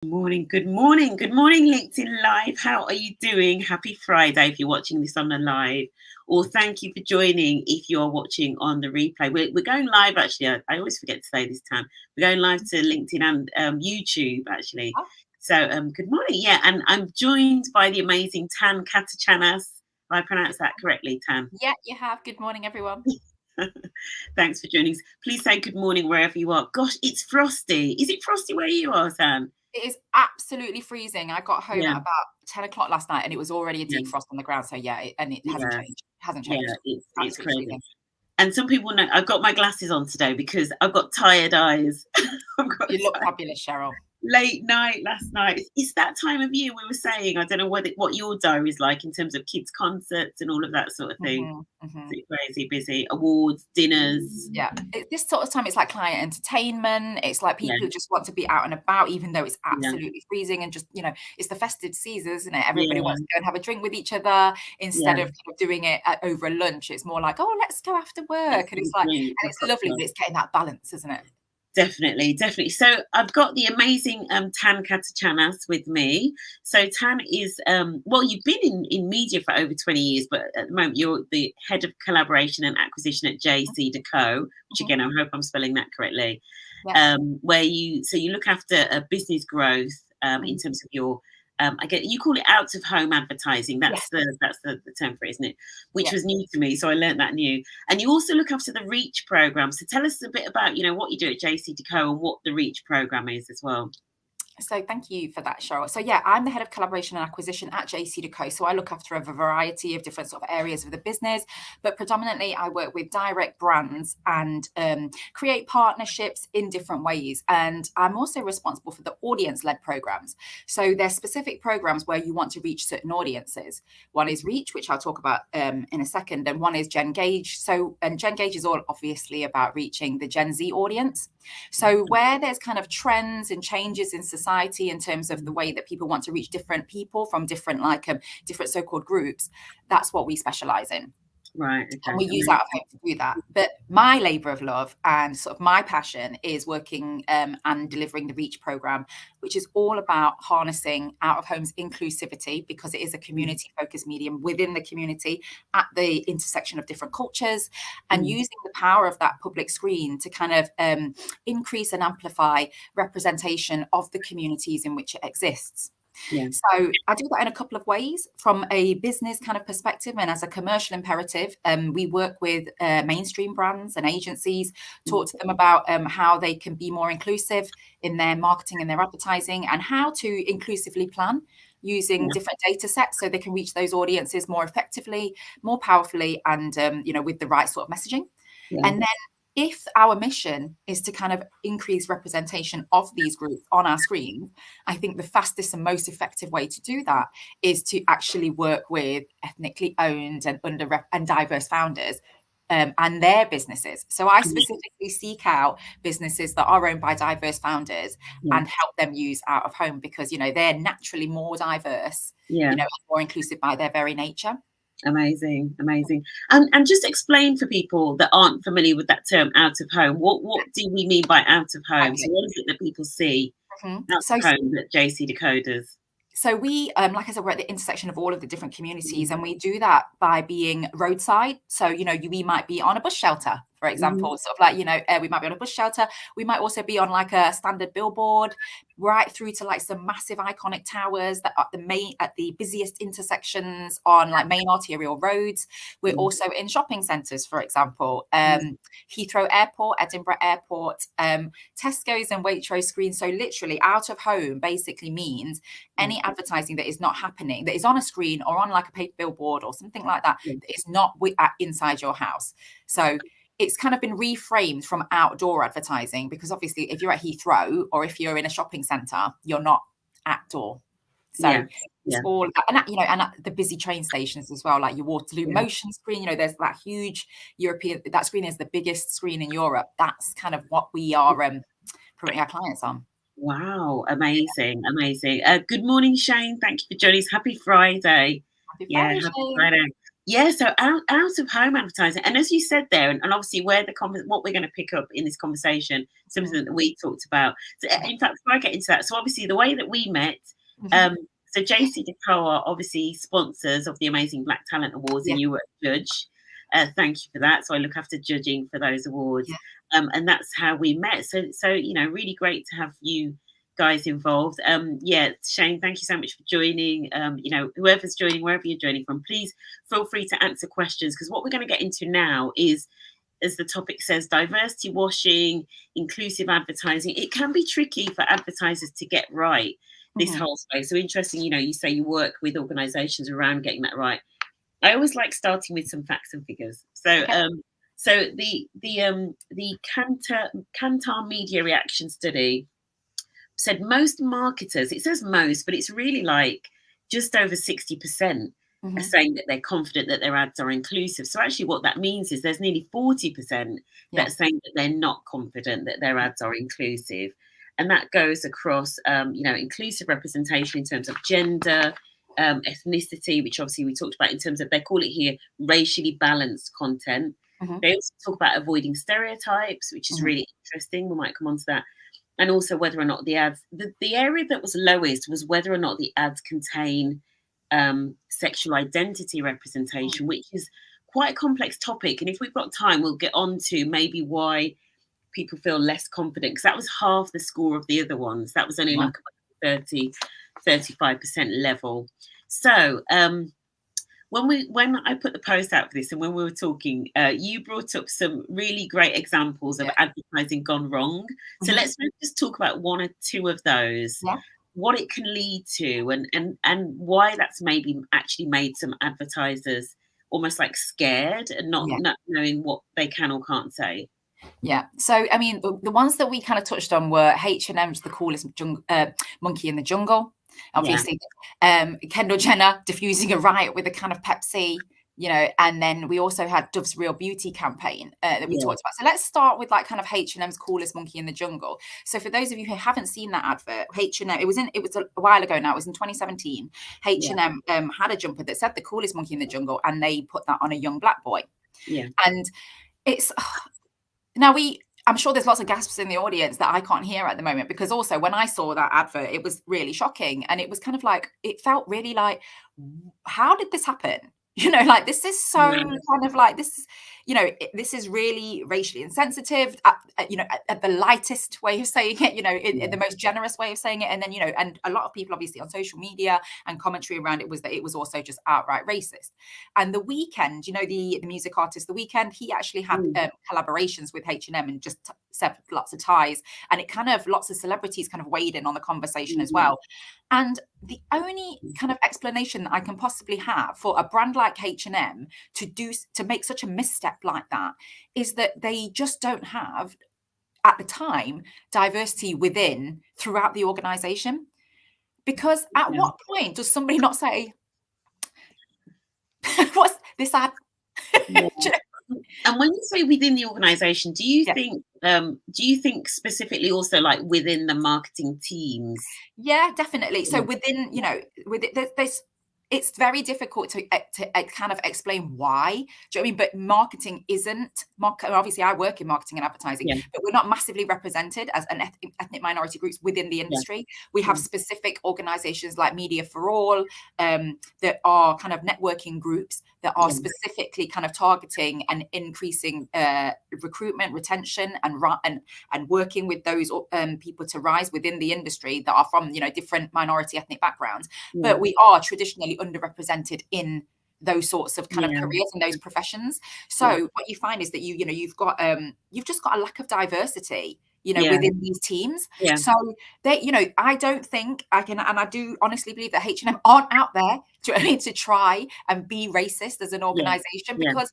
Good morning, LinkedIn Live. How are you doing? Happy Friday if you're watching this on the live, or thank you for joining if you're watching on the replay. We're going live actually. I always forget to say this time. We're going live to LinkedIn and YouTube actually. Oh. So good morning. Yeah, and I'm joined by the amazing Thanh Catachanas. Have I pronounced that correctly, Thanh? Yeah, you have. Good morning, everyone. Thanks for joining us. Please say good morning wherever you are. Gosh, it's frosty. Is it frosty where you are, Thanh? It is absolutely freezing. I got home Yeah. at about 10 o'clock last night and it was already a deep Yeah. frost on the ground. So yeah, it hasn't changed. It hasn't changed. Yeah, it's Absolutely crazy. freezing. And some people know I've got my glasses on today because I've got tired eyes. You look fabulous, Cheryl. Late night last night. It's that time of year we were saying. I don't know what your diary is like in terms of kids' concerts and all of that sort of thing. It's crazy busy. Awards, dinners. Yeah, this sort of time, it's like client entertainment. It's like people who just want to be out and about, even though it's absolutely freezing and just, it's the festive season, isn't it? Everybody wants to go and have a drink with each other instead of doing it over a lunch. It's more like, oh, let's go after work. And it's like, and it's lovely, but it's getting that balance, isn't it? Definitely. So I've got the amazing Thanh Catachanas with me. So Thanh is, you've been in media for over 20 years, but at the moment you're the head of collaboration and acquisition at JC Decaux, which again, I hope I'm spelling that correctly, where you look after business growth in terms of your, I get you call it out of home advertising. That's the term for it, isn't it? Which was new to me, so I learned that new. And you also look after the Reach program. So tell us a bit about what you do at JC Decaux and what the Reach program is as well. So thank you for that, Cheryl. So yeah, I'm the head of collaboration and acquisition at JC Decaux. So I look after a variety of different sort of areas of the business, but predominantly I work with direct brands and create partnerships in different ways. And I'm also responsible for the audience-led programs. So there's specific programs where you want to reach certain audiences. One is Reach, which I'll talk about in a second, and one is Gen Gauge. And Gen Gauge is all obviously about reaching the Gen Z audience. So where there's kind of trends and changes in society in terms of the way that people want to reach different people from different different so-called groups, that's what we specialize in. Right. Okay. And we use out of home to do that. But my labor of love and sort of my passion is working and delivering the Reach program, which is all about harnessing out of home's inclusivity, because it is a community focused medium within the community at the intersection of different cultures, and using the power of that public screen to kind of increase and amplify representation of the communities in which it exists. So I do that in a couple of ways. From a business kind of perspective and as a commercial imperative, we work with mainstream brands and agencies, talk to them about how they can be more inclusive in their marketing and their advertising, and how to inclusively plan using different data sets so they can reach those audiences more effectively, more powerfully, and with the right sort of messaging. And then if our mission is to kind of increase representation of these groups on our screen, I think the fastest and most effective way to do that is to actually work with ethnically owned and diverse founders and their businesses. So I specifically seek out businesses that are owned by diverse founders and help them use out of home, because they're naturally more diverse, more inclusive by their very nature. Amazing. And just explain for people that aren't familiar with that term, out of home. What do we mean by out of home? So what is it that people see out of home that JC Decaux does? So we, like I said, we're at the intersection of all of the different communities, and we do that by being roadside. So, we might be on a bus shelter, for example, sort of like, we might be on a bus shelter. We might also be on like a standard billboard, right through to like some massive iconic towers that are at the busiest intersections on like main arterial roads. We're also in shopping centres, for example, Heathrow Airport, Edinburgh Airport, Tesco's and Waitrose screens. So literally out of home basically means any advertising that is not happening, that is on a screen or on like a paper billboard or something like that, that is not inside your house. So it's kind of been reframed from outdoor advertising, because obviously if you're at Heathrow or if you're in a shopping centre, you're not outdoor. So it's all that, and at the busy train stations as well, like your Waterloo Motion screen, there's that huge European, that screen is the biggest screen in Europe. That's kind of what we are promoting our clients on. Wow, amazing. Good morning, Shane. Thank you for joining us. Happy Friday. Happy Friday. Happy Friday. Yeah, so out of home advertising, and as you said there, and obviously where what we're going to pick up in this conversation, something that we talked about. So in fact, before I get into that, so obviously the way that we met, so JC Decaux are obviously sponsors of the Amazing Black Talent Awards, and you were a judge. Thank you for that. So I look after judging for those awards, and that's how we met. So you know, really great to have you guys involved. Yeah, Shane, thank you so much for joining. You know, whoever's joining, wherever you're joining from, please feel free to answer questions, because what we're going to get into now is, as the topic says, diversity washing, inclusive advertising. It can be tricky for advertisers to get right, this whole space. So interesting, you know, you say you work with organizations around getting that right. I always like starting with some facts and figures. So so the Kantar Media Reaction Study said most marketers, it says most, but it's really like just over 60% are saying that they're confident that their ads are inclusive. So actually what that means is there's nearly 40% that are saying that they're not confident that their ads are inclusive. And that goes across, you know, inclusive representation in terms of gender, ethnicity, which obviously we talked about in terms of, they call it here, racially balanced content. They also talk about avoiding stereotypes, which is really interesting. We might come on to that. And also whether or not the ads, the area that was lowest was whether or not the ads contain sexual identity representation, which is quite a complex topic. And if we've got time, we'll get on to maybe why people feel less confident, because that was half the score of the other ones. That was only like about 35% level. So when I put the post out for this, and when we were talking, you brought up some really great examples of advertising gone wrong. So let's just talk about one or two of those, what it can lead to, and why that's maybe actually made some advertisers almost like scared and not knowing what they can or can't say. Yeah. So, I mean, the ones that we kind of touched on were H&M's The Coolest Monkey in the Jungle. Obviously, Kendall Jenner diffusing a riot with a can of Pepsi, you know, and then we also had Dove's Real Beauty campaign that we talked about. So let's start with like kind of H&M's Coolest Monkey in the Jungle. So for those of you who haven't seen that advert, H&M, it was a while ago now, it was in 2017. H&M had a jumper that said the coolest monkey in the jungle, and they put that on a young black boy. And it's now I'm sure there's lots of gasps in the audience that I can't hear at the moment, because also when I saw that advert, it was really shocking. And it was kind of like, it felt really like, how did this happen? You know, like, this is so kind of like, this, you know, this is really racially insensitive, you know, at the lightest way of saying it, you know, in the most generous way of saying it. And then, you know, and a lot of people obviously on social media and commentary around it was that it was also just outright racist. And The Weeknd, you know, the music artist The Weeknd, he actually had collaborations with H&M and just severed lots of ties. And it kind of, lots of celebrities kind of weighed in on the conversation as well. And the only kind of explanation that I can possibly have for a brand like H&M to make such a misstep like that is that they just don't have, at the time, diversity throughout the organization. Because at what point does somebody not say, what's this ad? And when you say within the organization, do you think specifically also like within the marketing teams? Yeah, definitely. So within, you know, there's, it's very difficult to kind of explain why. Do you know what I mean? But marketing isn't. Obviously, I work in marketing and advertising, but we're not massively represented as an ethnic minority groups within the industry. We have specific organizations like Media for All that are kind of networking groups that are specifically kind of targeting and increasing recruitment, retention, and working with those people to rise within the industry that are from, you know, different minority ethnic backgrounds. But we are traditionally underrepresented in those sorts of kind of careers and those professions. So what you find is that you've just got a lack of diversity, you know, within these teams. So they, you know, I don't think I can, and I do honestly believe that H&M aren't out there to try and be racist as an organization, because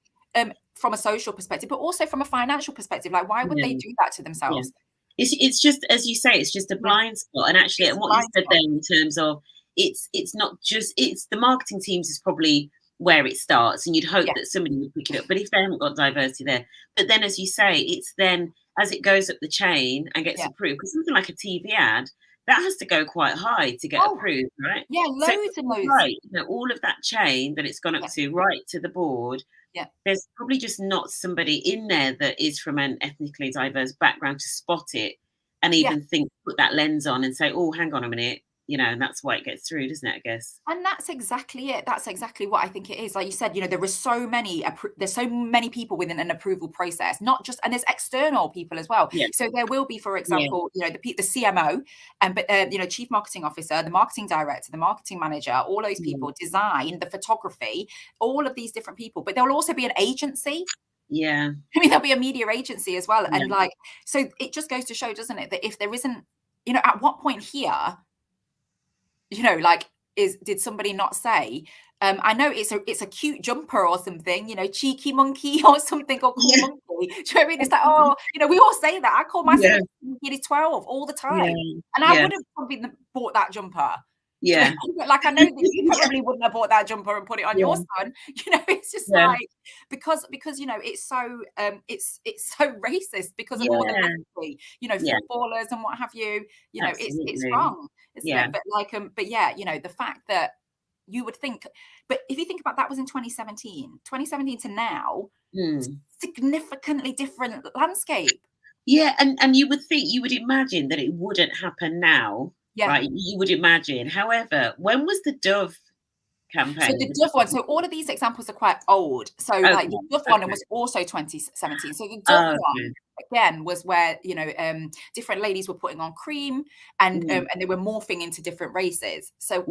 from a social perspective, but also from a financial perspective, like, why would they do that to themselves? It's just, as you say, it's just a blind spot. And actually, and what you said there in terms of, it's not just, it's the marketing teams is probably where it starts, and you'd hope that somebody would pick it up. But if they haven't got diversity there, but then, as you say, it's then as it goes up the chain and gets approved, because something like a TV ad, that has to go quite high to get approved, right? Yeah, So loads and loads. right, all of that chain that it's gone up to, right to the board, Yeah. there's probably just not somebody in there that is from an ethnically diverse background to spot it and even put that lens on and say, oh, hang on a minute, and that's why it gets through, doesn't it, I guess? And that's exactly it. That's exactly what I think it is. Like you said, there are so many, there's so many people within an approval process, not just, and there's external people as well. Yeah. So there will be, for example, the CMO, but chief marketing officer, the marketing director, the marketing manager, all those people, design, the photography, all of these different people. But there will also be an agency. Yeah. I mean, there'll be a media agency as well. Yeah. And so it just goes to show, doesn't it, that if there isn't, at what point here, did somebody not say, I know it's a cute jumper or something, cheeky monkey or something, or cool monkey. Do you know what I mean? It's like, we all say that. I call my son 12 all the time. And I would have probably bought that jumper. Yeah. Like, I know that you probably wouldn't have bought that jumper and put it on your son. It's just like, because it's so so racist because of all the legacy, footballers and what have you. It's wrong, isn't it? But the fact that you would think, but if you think about that was in 2017 to now, significantly different landscape. Yeah, and you would imagine that it wouldn't happen now. Yeah. Right, you would imagine. However, when was the Dove campaign? So the Dove one, so all of these examples are quite old. So the Dove one was also 2017. So the Dove one, again, was where, different ladies were putting on cream and they were morphing into different races. So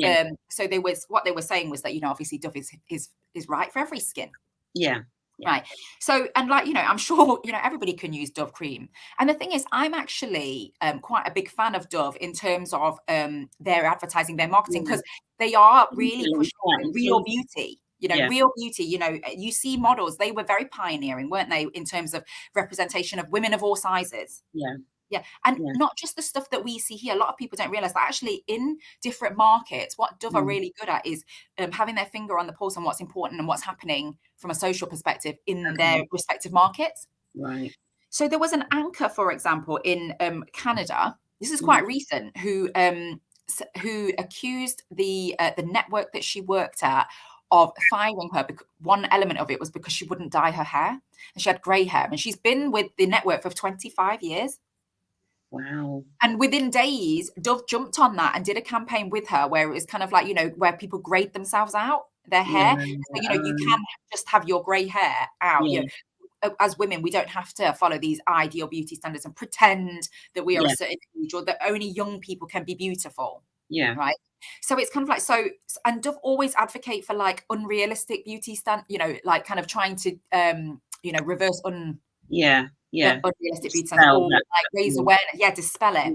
so what they were saying was that, obviously Dove is right for every skin. Yeah. Yeah. Right. So, and I'm sure, everybody can use Dove cream. And the thing is, I'm actually quite a big fan of Dove in terms of their advertising, their marketing, because they are really pushing real beauty. Real beauty, you see models, they were very pioneering, weren't they, in terms of representation of women of all sizes. Yeah. Yeah. And not just the stuff that we see here. A lot of people don't realize that actually in different markets, what Dove are really good at is having their finger on the pulse on what's important and what's happening from a social perspective in their respective markets. Right. So there was an anchor, for example, in Canada. This is quite recent, who accused the network that she worked at of firing her. One element of it was because she wouldn't dye her hair, and she had grey hair, and she's been with the network for 25 years. Wow. And within days, Dove jumped on that and did a campaign with her where it was kind of like, where people grade themselves out, their hair. So, you can just have your grey hair out. As women, we don't have to follow these ideal beauty standards and pretend that we are a certain age, or that only young people can be beautiful. Yeah. Right. So it's kind of like, and Dove always advocate for like unrealistic beauty like kind of trying to, reverse unrealistic beauty standards, or like raise awareness, dispel it.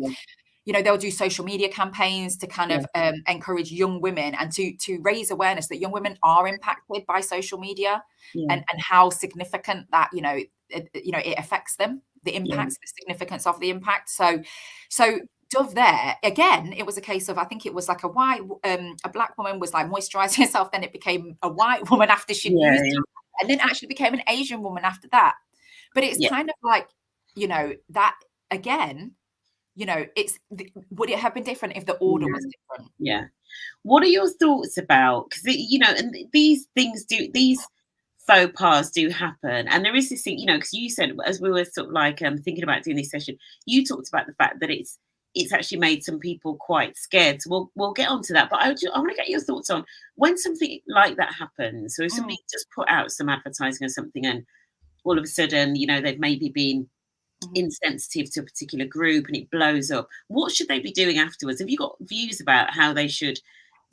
They'll do social media campaigns to kind of encourage young women and to raise awareness that young women are impacted by social media and how significant that it affects them, the impacts, the significance of the impact. So Dove there, again, it was a case of, I think it was like a black woman was like moisturizing herself, then it became a white woman after she'd used it, and then actually became an Asian woman after that. But it's kind of like, that again, would it have been different if the order was different? Yeah. What are your thoughts about, because, and these things these faux pas do happen. And there is this thing, because you said, as we were sort of like thinking about doing this session, you talked about the fact that it's actually made some people quite scared. So we'll get onto that. But I want to get your thoughts on when something like that happens. So if somebody just put out some advertising or something, and all of a sudden, they've maybe been insensitive to a particular group and it blows up, what should they be doing afterwards? Have you got views about how they should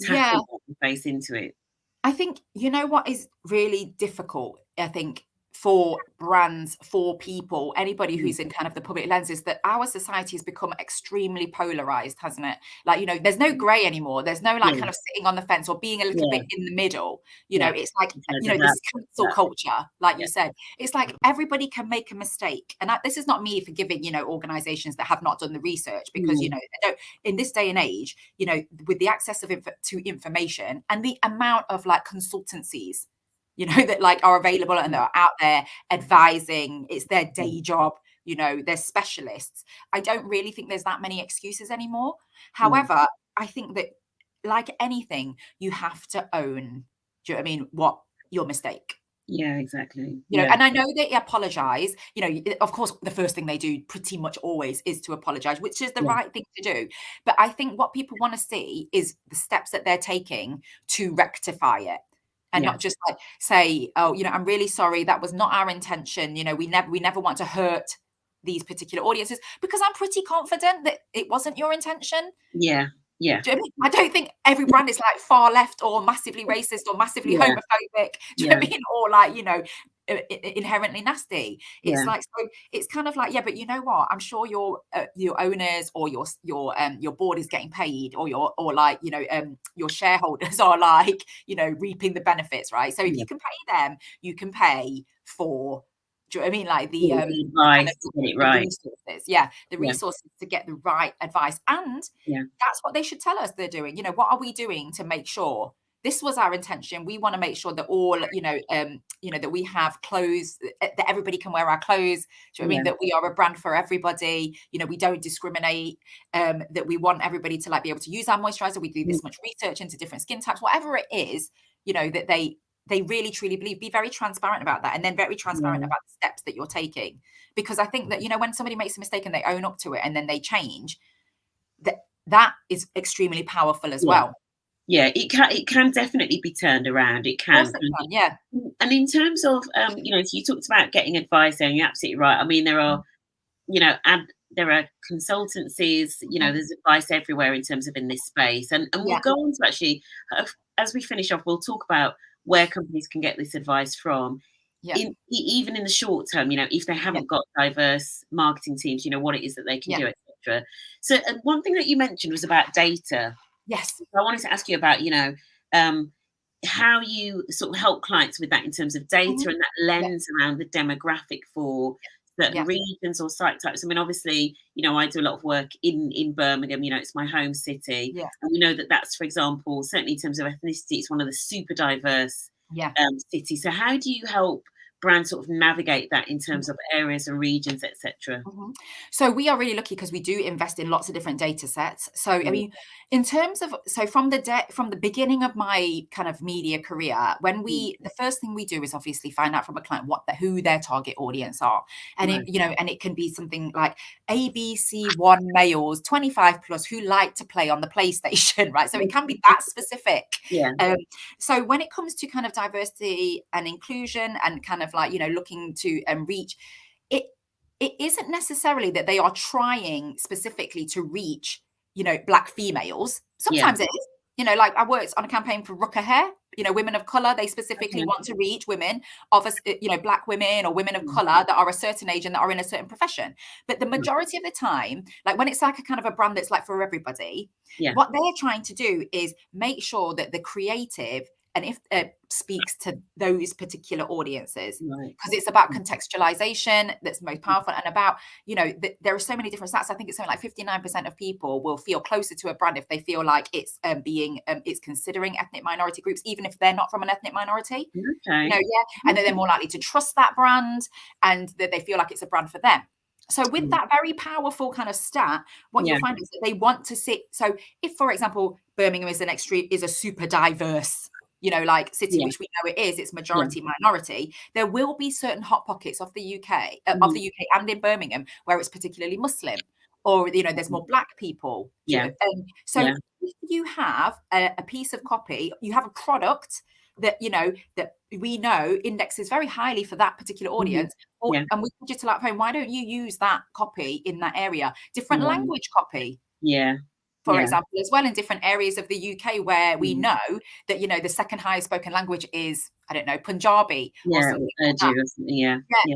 tackle and face into it? I think, what is really difficult, I think, for brands, for people, anybody who's in kind of the public lens, is that our society has become extremely polarized, hasn't it? Like, there's no gray anymore. There's no like kind of sitting on the fence or being a little bit in the middle. It's like, this cancel culture, like you said, it's like everybody can make a mistake. And this is not me forgiving, organizations that have not done the research, because, they don't, in this day and age, with the access to information and the amount of like consultancies, that like are available and they're out there advising, it's their day job, you know, there's specialists. I don't really think there's that many excuses anymore. However, I think that, like anything, you have to own, do you know what I mean, what your mistake. Yeah, exactly. You know, and I know they apologize. You know, of course, the first thing they do pretty much always is to apologize, which is the right thing to do. But I think what people want to see is the steps that they're taking to rectify it. And not just like say, oh, you know, I'm really sorry, that was not our intention. You know, we never want to hurt these particular audiences, because I'm pretty confident that it wasn't your intention. Yeah. Yeah. Do you know what I mean? I don't think every brand is like far left or massively racist or massively homophobic. Do you know what I mean? Or like, you know, inherently nasty. It's like, so it's kind of like, yeah, but you know what? I'm sure your owners or your board is getting paid, or like, you know, your shareholders are like, you know, reaping the benefits, right? So if you can pay them, you can pay for, do you know what I mean? Like the advice to get it right. Resources, the resources to get the right advice. And that's what they should tell us they're doing. You know, what are we doing to make sure this was our intention? We want to make sure that all, you know, that we have clothes, that everybody can wear our clothes. Do you know what I mean? That we are a brand for everybody. You know, we don't discriminate, that we want everybody to like be able to use our moisturizer. We do this much research into different skin types, whatever it is, you know, that they really truly believe. Be very transparent about that, and then very transparent about the steps that you're taking. Because I think that, you know, when somebody makes a mistake and they own up to it and then they change, that is extremely powerful as well. Yeah, it can definitely be turned around. It can. Of course it can, yeah. And in terms of you know, you talked about getting advice, and you're absolutely right. I mean, there are, you know, there are consultancies, you know, there's advice everywhere in terms of in this space. And we'll go on to actually, as we finish off, we'll talk about where companies can get this advice from. Even in the short term, you know, if they haven't got diverse marketing teams, you know, what it is that they can do, etc. So one thing that you mentioned was about data. Yes. So I wanted to ask you about, you know, how you sort of help clients with that in terms of data and that lens around the demographic for certain regions or site types. I mean, obviously, you know, I do a lot of work in Birmingham, you know, it's my home city. And we know that that's, for example, certainly in terms of ethnicity, it's one of the super diverse cities. So how do you help brands sort of navigate that in terms of areas and regions, etc.? So we are really lucky because we do invest in lots of different data sets. So I mean, in terms of, so from the beginning of my kind of media career, when the first thing we do is obviously find out from a client who their target audience are. And it, you know, and it can be something like ABC1 males 25 plus who like to play on the PlayStation, right? So it can be that specific. So when it comes to kind of diversity and inclusion and kind of like, you know, looking to reach, it isn't necessarily that they are trying specifically to reach, you know, Black females. Sometimes it is, you know, like I worked on a campaign for Rucker Hair, you know, women of color. They specifically want to reach women of, you know, Black women or women of color that are a certain age and that are in a certain profession. But the majority of the time, like when it's like a kind of a brand that's like for everybody, what they're trying to do is make sure that the creative, and if it speaks to those particular audiences, because it's about contextualization that's most powerful, and about, you know, there are so many different stats. I think it's something like 59% of people will feel closer to a brand if they feel like it's it's considering ethnic minority groups, even if they're not from an ethnic minority. You know, and then they're more likely to trust that brand, and that they feel like it's a brand for them. So with that very powerful kind of stat, what you'll find is that they want to sit. So if, for example, Birmingham is a super diverse, you know, like city, which we know it is, it's majority minority, there will be certain hot pockets of the UK, and in Birmingham where it's particularly Muslim, or, you know, there's more Black people. So if you have a piece of copy, you have a product that, you know, that we know indexes very highly for that particular audience, and we digital at home, why don't you use that copy in that area? Different language copy. For example, as well, in different areas of the UK where we know that, you know, the second highest spoken language is, I don't know, Punjabi or something like that.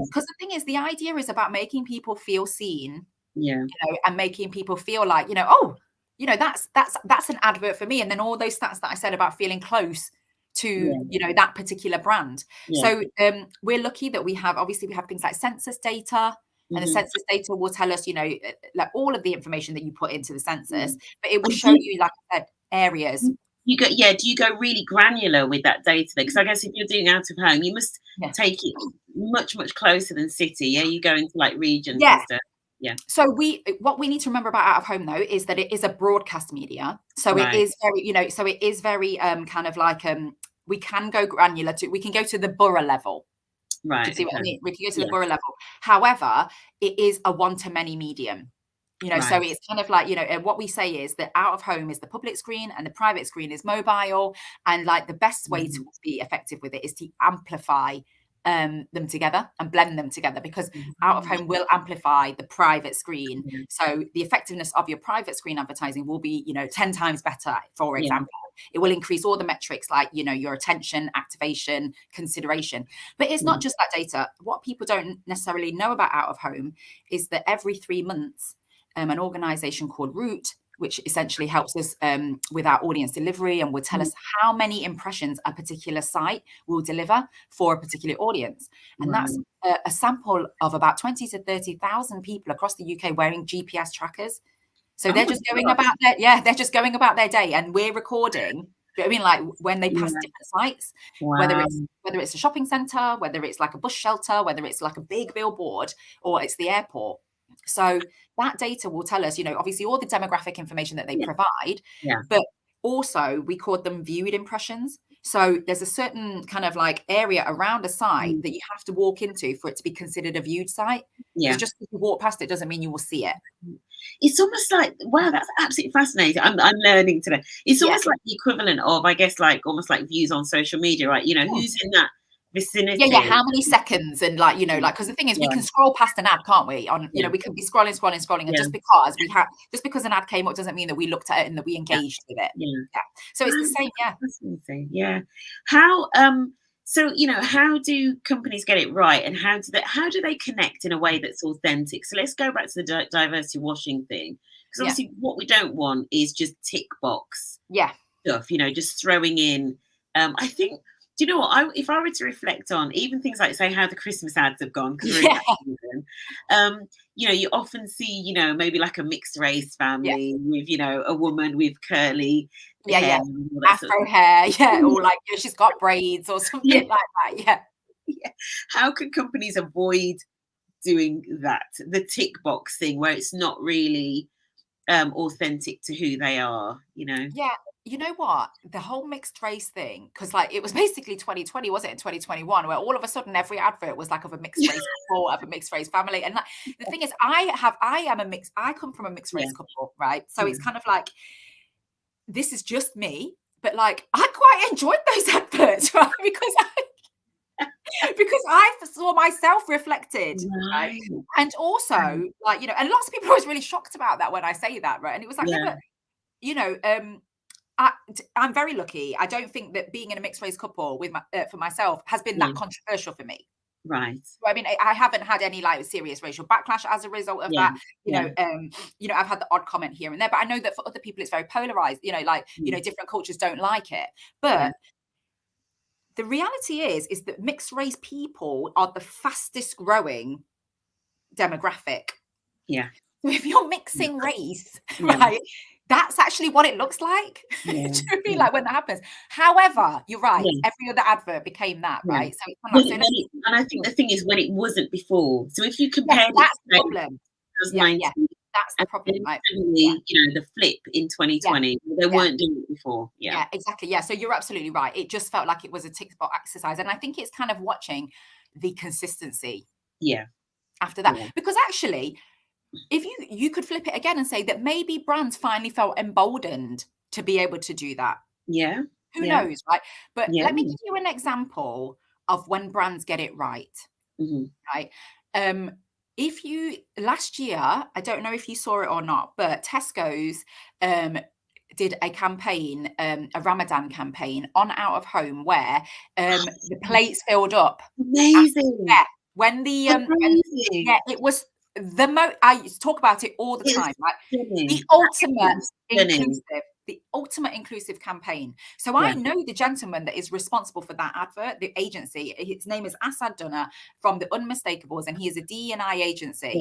Because the thing is, the idea is about making people feel seen, you know, and making people feel like, you know, oh, you know, that's an advert for me. And then all those stats that I said about feeling close to, you know, that particular brand. So we're lucky that we have things like census data. And the census data will tell us, you know, like all of the information that you put into the census, but it will show you, like I said, areas. do you go really granular with that data? Because I guess if you're doing out of home, you must take it much closer than city. Yeah, you go into like regions and stuff. Yeah. So what we need to remember about out of home though is that it is a broadcast media. So it is very, so it is very kind of like we can go granular we can go to the borough level. Right. Do you see what I mean? We can go to the borough level. However, it is a one-to-many medium. So it's kind of like, what we say is that out of home is the public screen and the private screen is mobile. And like the best way to be effective with it is to amplify them together and blend them together, because out of home will amplify the private screen. So the effectiveness of your private screen advertising will be, 10 times better, for example. It will increase all the metrics like, your attention, activation, consideration. But it's not just that data. What people don't necessarily know about out of home is that every 3 months, an organization called Root, which essentially helps us with our audience delivery and will tell us how many impressions a particular site will deliver for a particular audience. And that's a sample of about 20 to 30,000 people across the UK wearing GPS trackers. So they're just going about they're just going about their day, and we're recording. I mean, like when they pass different sites, whether it's a shopping centre, whether it's like a bus shelter, whether it's like a big billboard, or it's the airport. So that data will tell us, obviously all the demographic information that they provide, but also we call them viewed impressions. So there's a certain kind of like area around a site that you have to walk into for it to be considered a viewed site. Because just because you walk past it doesn't mean you will see it. It's almost like, wow, that's absolutely fascinating. I'm learning today. It's almost like the equivalent of, I guess, like almost like views on social media, right? Who's in that vicinity? How many seconds, and like, because the thing is we can scroll past an ad, can't we? On we can be scrolling, and just because an ad came up doesn't mean that we looked at it and that we engaged with it. So it's the same. How so how do companies get it right, and how do they connect in a way that's authentic? So let's go back to the diversity washing thing, because obviously what we don't want is just tick box stuff, just throwing in I think, do you know what, if I were to reflect on even things like, say, how the Christmas ads have gone, because you often see, maybe like a mixed race family with, a woman with curly hair, afro hair, or like she's got braids or something like that. How can companies avoid doing that, the tick box thing, where it's not really authentic to who they are? You know what? The whole mixed race thing, because like it was basically 2020, was it, in 2021, where all of a sudden every advert was like of a mixed race couple, of a mixed race family. And like, the thing is, I come from a mixed race couple, right? So it's kind of like, this is just me, but like I quite enjoyed those adverts, right? Because I saw myself reflected, right? And also, like, and lots of people are always really shocked about that when I say that, right? And it was like, I'm very lucky. I don't think that being in a mixed race couple with for myself has been that controversial for me. Right. So, I mean, I haven't had any like serious racial backlash as a result of that. I've had the odd comment here and there, but I know that for other people it's very polarized. Different cultures don't like it. But the reality is that mixed race people are the fastest growing demographic. Yeah. So if you're mixing race, right, that's actually what it looks like. Do you know what I mean? Like when that happens. However, you're right. Every other advert became that, right? So it's kind of like, and I think the thing is when it wasn't before. So if you compare that's the problem. That's the problem, right? The flip in 2020, they weren't doing it before. Yeah, exactly. Yeah. So you're absolutely right. It just felt like it was a tick box exercise. And I think it's kind of watching the consistency. Yeah. After that. Because actually, if you could flip it again and say that maybe brands finally felt emboldened to be able to do that. Yeah. Who knows, right? But let me give you an example of when brands get it right. Right. Last year, I don't know if you saw it or not, but Tesco's did a campaign, a Ramadan campaign on out of home where the plates filled up. Amazing. When the it was I talk about it all the time, right? The ultimate inclusive campaign. So I know the gentleman that is responsible for that advert, the agency. His name is Asad Dunner from the Unmistakable, and he is a D&I agency.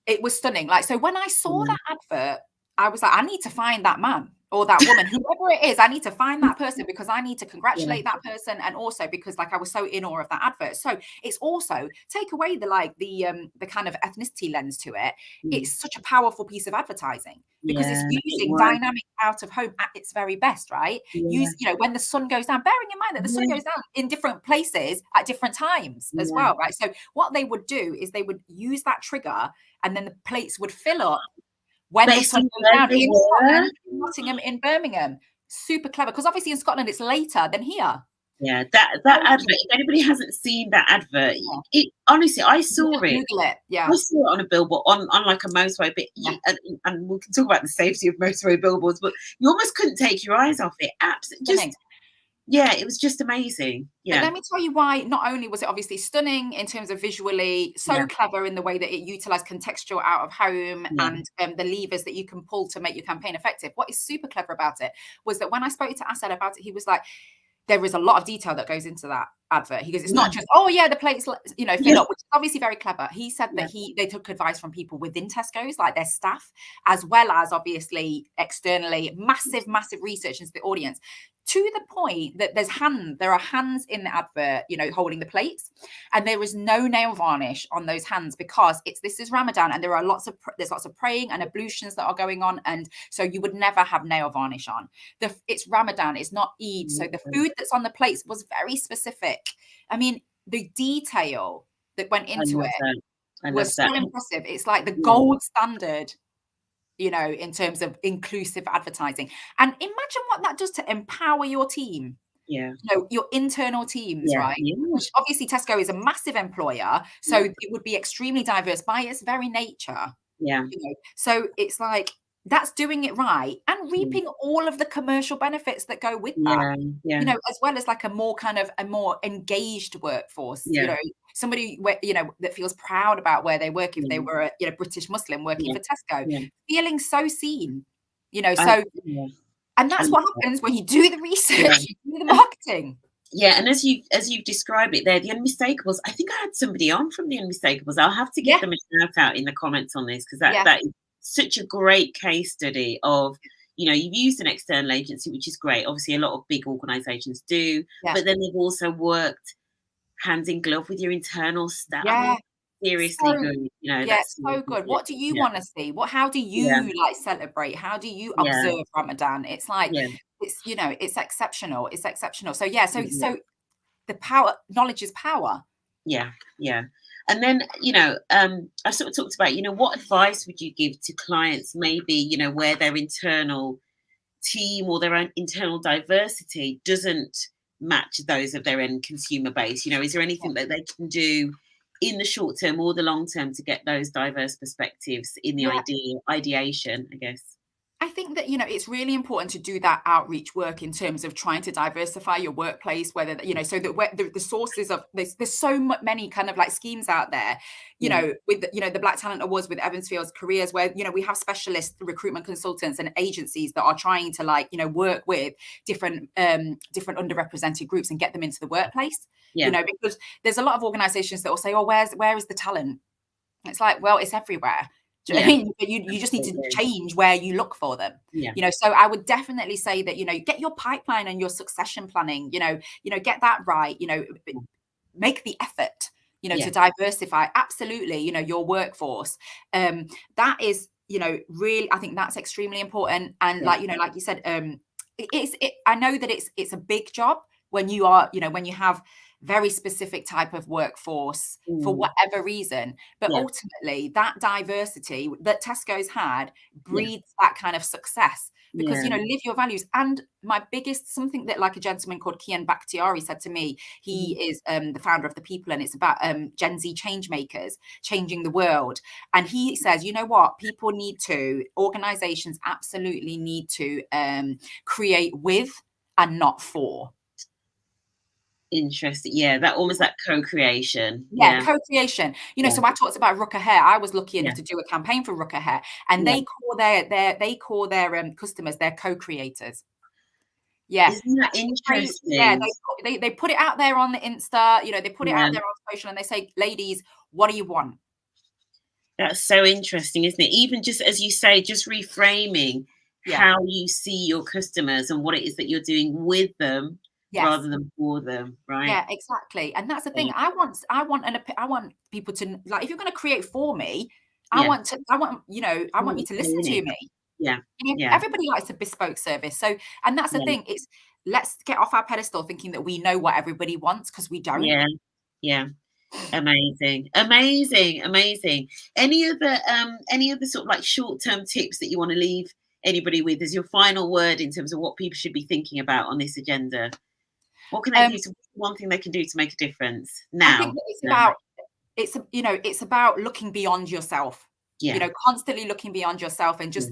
It was stunning. Like, so when I saw that advert, I was like, I need to find that man. or that woman, whoever it is, I need to find that person because I need to congratulate that person. And also because like I was so in awe of that advert. So it's also take away the kind of ethnicity lens to it. It's such a powerful piece of advertising because it's using dynamic out of home at its very best, right? Use, when the sun goes down, bearing in mind that the sun goes down in different places at different times as well, right? So what they would do is they would use that trigger and then the plates would fill up when the sun goes down in Scotland, in Nottingham, in Birmingham. Super clever, because obviously in Scotland it's later than here. Yeah, that advert, if anybody hasn't seen that advert, it honestly, I saw it. Google it. Yeah. I saw it on a billboard, on like a motorway, but and we can talk about the safety of motorway billboards, but you almost couldn't take your eyes off it. Absolutely. Just, yeah, it was just amazing. Yeah. But let me tell you why. Not only was it obviously stunning in terms of visually, so clever in the way that it utilized contextual out of home and the levers that you can pull to make your campaign effective. What is super clever about it was that when I spoke to Asad about it, he was like, there is a lot of detail that goes into that advert. He goes, it's not just, oh yeah, the plates, fill up, which is obviously very clever. He said that they took advice from people within Tesco's, like their staff, as well as obviously externally, massive research into the audience, to the point that there are hands in the advert, holding the plates, and there is no nail varnish on those hands because this is Ramadan and there's lots of praying and ablutions that are going on, and so you would never have nail varnish on. It's Ramadan, it's not Eid, so the food that's on the plates was very specific. I mean, the detail that went into it was so impressive. It's like the gold standard, in terms of inclusive advertising. And imagine what that does to empower your team. Yeah. Your internal teams, right? Yeah. Which obviously Tesco is a massive employer, so it would be extremely diverse by its very nature. Yeah. So it's like that's doing it right and reaping all of the commercial benefits that go with that. As well as like a more engaged workforce. Somebody that feels proud about where they work, if they were a British Muslim working for Tesco, feeling so seen, and that's what happens when you do the research, you do the marketing. Yeah, and as you've described it there, the Unmistakable, I think I had somebody on from the Unmistakable. I'll have to get them a shout out in the comments on this, because that is such a great case study of, you've used an external agency, which is great. Obviously, a lot of big organizations do, but then they've also worked hand in glove with your internal staff. Yeah. Seriously good. That's so good. What do you want to see? How do you celebrate? How do you observe Ramadan? It's like it's exceptional. It's exceptional. So so the power, knowledge is power. Yeah. And then, I sort of talked about, what advice would you give to clients, maybe, where their internal team or their own internal diversity doesn't match those of their end consumer base? Is there anything that they can do in the short term or the long term to get those diverse perspectives in the ideation, I guess? I think that, it's really important to do that outreach work in terms of trying to diversify your workplace, whether, so that the sources of there's so many kind of like schemes out there, with, the Black Talent Awards with Evansfield's Careers, where, we have specialist recruitment consultants and agencies that are trying to work with different underrepresented groups and get them into the workplace, because there's a lot of organizations that will say, oh, where is the talent? It's like, well, it's everywhere. Do you know what I mean? But you just need to change where you look for them. So I would definitely say that, get your pipeline and your succession planning, get that right, make the effort, to diversify absolutely, your workforce. That is, really, I think that's extremely important. And like you said, I know that it's a big job when you are, when you have very specific type of workforce for whatever reason, but ultimately that diversity that Tesco's had breeds that kind of success, because live your values. And my biggest, something that like a gentleman called Kian Bakhtiari said to me, he is the founder of The People, and it's about Gen Z change makers changing the world. And he says, people need to, organizations absolutely need to create with and not for. Interesting. That almost that co-creation. Co-creation. So I talked about Rooker Hair. I was lucky enough to do a campaign for Rooker Hair, and they call their customers their co-creators. Isn't that interesting? They put it out there on the Insta, they put it out there on social, and they say, ladies, what do you want? That's so interesting, isn't it? Even just as you say, just reframing how you see your customers and what it is that you're doing with them rather than for them, right? Yeah, exactly. And that's the thing. I want people to, like, if you're going to create for me, I want you to listen to me. Yeah. Everybody likes a bespoke service. So, and that's the thing. It's, let's get off our pedestal thinking that we know what everybody wants, because we don't. Yeah. Amazing. Any other sort of like short-term tips that you want to leave anybody with as your final word in terms of what people should be thinking about on this agenda? What can they do? One thing they can do to make a difference now? I think that it's about looking beyond yourself. Constantly looking beyond yourself and just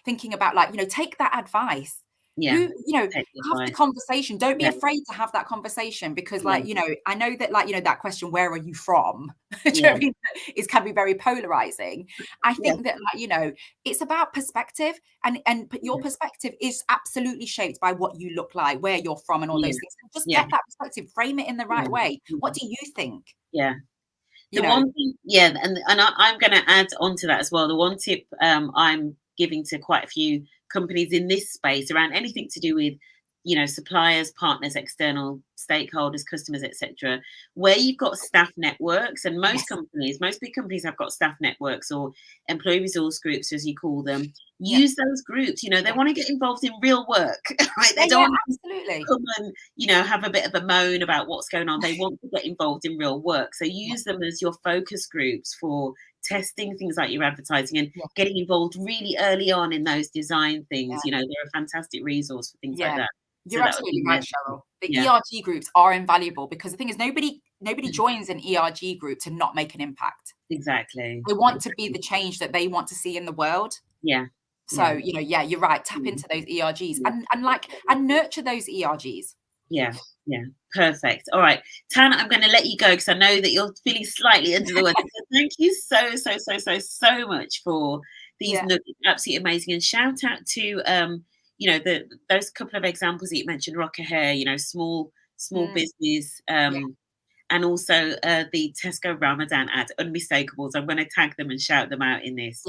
thinking about, like, take that advice. Have the conversation. Don't be afraid to have that conversation, because like, I know that, like, that question, where are you from? It can be very polarizing. I think that, like, it's about perspective, and your perspective is absolutely shaped by what you look like, where you're from, and all those things. Just get that perspective, frame it in the right way. What do you think? The one thing, and I'm going to add on to that as well. The one tip I'm giving to quite a few companies in this space around anything to do with, suppliers, partners, external stakeholders, customers, etc., where you've got staff networks, and most big companies have got staff networks or employee resource groups, as you call them. Use those groups. They want to get involved in real work, right? They don't absolutely come and have a bit of a moan about what's going on. They want to get involved in real work. So use them as your focus groups for testing things like your advertising and getting involved really early on in those design things. They're a fantastic resource for things like that. You're absolutely right, Cheryl. The ERG groups are invaluable, because the thing is, nobody joins an ERG group to not make an impact. Exactly. They want to be the change that they want to see in the world. So, you're right. Tap into those ERGs and nurture those ERGs. Perfect. All right, Tan, I'm going to let you go because I know that you're feeling slightly under the weather. So thank you so much for these nuggets. Absolutely amazing. And shout out to those couple of examples that you mentioned, Rocker Hair, small business, and also the Tesco Ramadan ad, unmistakable. So I'm going to tag them and shout them out in this.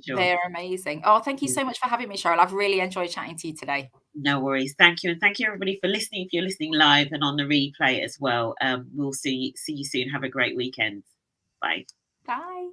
They're amazing. Oh, thank you so much for having me, Cheryl. I've really enjoyed chatting to you today. No worries. Thank you. And thank you, everybody, for listening. If you're listening live and on the replay as well, we'll see you soon. Have a great weekend. Bye. Bye.